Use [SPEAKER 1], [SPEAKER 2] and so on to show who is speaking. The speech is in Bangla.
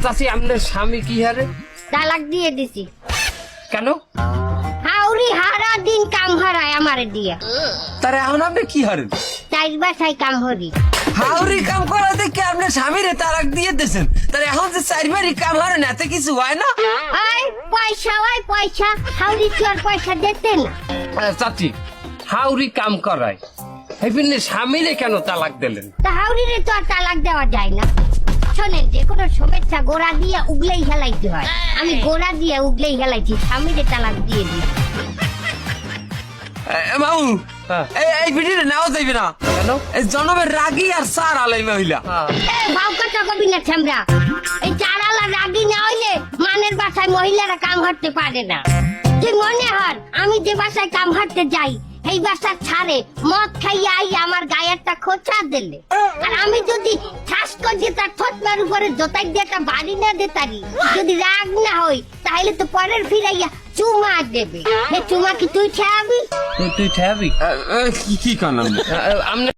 [SPEAKER 1] চাচি আপনার স্বামী কি হারে?
[SPEAKER 2] তালাক দিয়ে দিছি।
[SPEAKER 1] কেন?
[SPEAKER 2] হাউরি হারা দিন কাম হারায় আমারে দিয়া।
[SPEAKER 1] তারে এখন আপনি কি হারেন?
[SPEAKER 2] চার বাসায় কাম হরি।
[SPEAKER 1] হাউরি কাম করা দেখে আপনার স্বামীরে তালাক দিয়ে দিয়েছেন, তাহলে এখন যে চারবারই কাম হারেন এতে কিছু হয় না?
[SPEAKER 2] পয়সা হয় পয়সা, হাউরি তো আর পয়সা দিতে না।
[SPEAKER 1] চাচি, হাউরি কাম করায় হেপিনে স্বামীরে কেন তালাক দিলেন?
[SPEAKER 2] তা হাউরিরে তো আর তালাক দেওয়া যায় না। শোনেন, যে কোনো শুভেচ্ছা গোড়া দিয়ে উগলেই হেলাইতে হয়। আমি গোড়া দিয়ে উগলেই হেলাইছি, স্বামীরে তালাক দিয়ে দিই।
[SPEAKER 1] মামু, এই ভিডিওটা নাও যাইবে না কেন? এই জনমের রাগী আর সার আলাই মহিলা।
[SPEAKER 2] ভাও কথা কবি না ছামরা। এই চারালা রাগি না হইলে মানের বাসায় মহিলারা কাম হাঁটতে পারে না। যে মনে হয় আমি যে বাসায় কাম হাঁটতে যাই, এই বাসা ছাড়ে মদ খাইয়া আই আমার গায়েরটা খোঁচা দিলে, আর আমি যদি ঠাস করে তার থতমার উপরে জোতাই দিয়ে একটা বাড়ি না দিতারি, যদি রাগ না হই, তাহলে তো পরের ফিরাইয়া চুমা দেবে। চুমা কি তুই ঠেয়াবি?
[SPEAKER 1] তুই ঠেয়াবি?
[SPEAKER 3] কি কান
[SPEAKER 1] আপনি